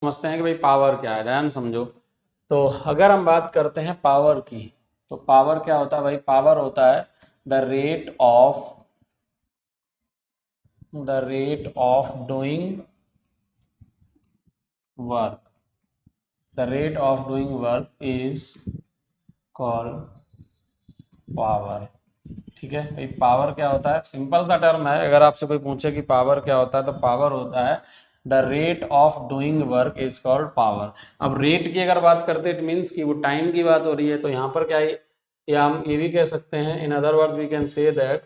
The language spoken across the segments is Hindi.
समझते हैं कि भाई पावर क्या है, ध्यान समझो। तो अगर हम बात करते हैं पावर की, तो पावर क्या होता है भाई? पावर होता है the rate of doing work. The rate of doing work is called power. ठीक है भाई, पावर क्या होता है? सिंपल सा टर्म है। अगर आपसे कोई पूछे कि पावर क्या होता है, तो पावर होता है the rate of doing work is called power. अब रेट की अगर बात करते हैं, इट मीन्स कि वो टाइम की बात हो रही है, तो यहाँ पर क्या है, या हम ये भी कह सकते हैं, in other words we can say that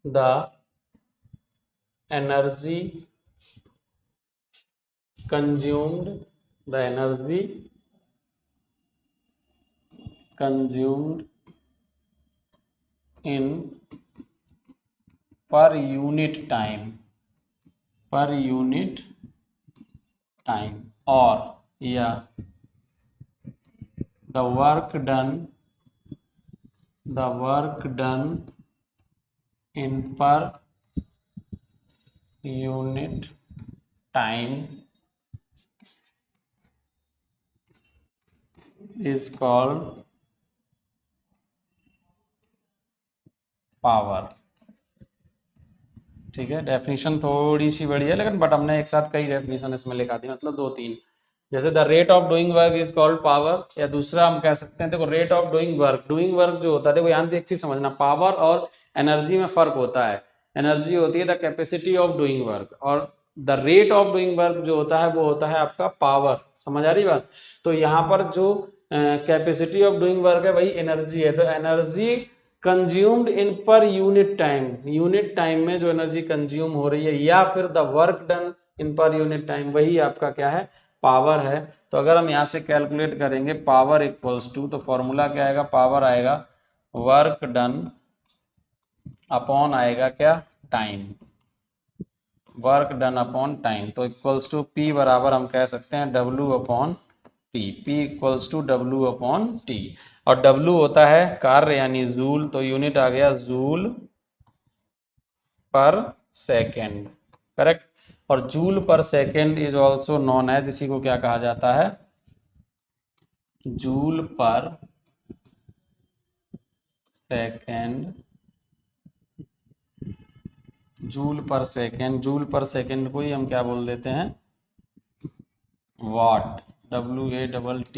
the energy consumed in per unit time और या the work done in per unit time is called power। ठीक है, डेफिनेशन थोड़ी सी बड़ी है, लेकिन बट हमने एक साथ कई डेफिनेशन इसमें लिखा दी, मतलब 2-3। जैसे the rate of doing work is called power, या दूसरा हम कह सकते हैं, देखो रेट ऑफ डूइंग वर्क जो होता है, देखो यहाँ पे एक चीज समझना, पावर और एनर्जी में फर्क होता है। एनर्जी होती है the capacity of doing work, और the rate of doing work जो होता है वो होता है आपका पावर। समझ आ रही बात? तो यहाँ पर जो कैपेसिटी ऑफ डूइंग वर्क है वही एनर्जी है, तो energy consumed in per unit time में जो एनर्जी कंज्यूम हो रही है, या फिर the work done in per unit time, वही आपका क्या है? पावर है। तो अगर हम यहाँ से कैलकुलेट करेंगे पावर इक्वल्स टू, तो फॉर्मूला क्या आएगा? पावर आएगा वर्क डन अपॉन आएगा क्या? Time. Work done upon time, तो इक्वल्स टू पी बराबर हम कह सकते हैं W upon T. P equals to W upon T, और डब्ल्यू होता है कार्य यानी जूल, तो यूनिट आ गया जूल पर सेकेंड। करेक्ट। और joule per second is also known as, इसी को क्या कहा जाता है? Joule per second. Joule per second को ही हम क्या बोल देते हैं? वाट। WATT,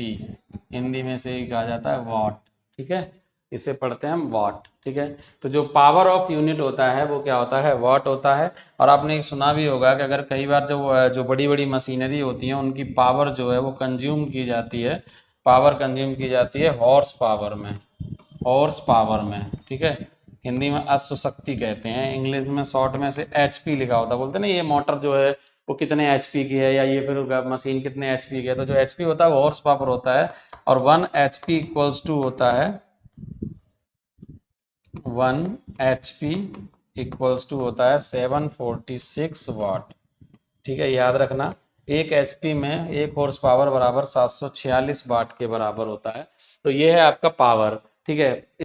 हिंदी में से ही कहा जाता है वाट। ठीक है, इसे पढ़ते हैं हम वाट। ठीक है, तो जो पावर ऑफ यूनिट होता है वो क्या होता है? वाट होता है। और आपने एक सुना भी होगा कि अगर कई बार जो बड़ी बड़ी मशीनरी होती हैं उनकी पावर जो है वो कंज्यूम की जाती है, हॉर्स पावर में। ठीक है, हिंदी में अश्व शक्ति कहते हैं, इंग्लिश में शॉर्ट में से HP लिखा होता है। बोलते हैं ना ये मोटर जो है वो कितने HP की है, या ये फिर मशीन कितने HP की है, तो जो HP होता है वो हॉर्स पावर होता है। और 1 HP इक्वल्स टू होता है 1 HP इक्वल्स टू होता है 746 वाट। ठीक है, याद रखना, एक HP में एक हॉर्स पावर बराबर 746 वाट के बराबर होता है। तो ये है आपका पावर। ठीक है।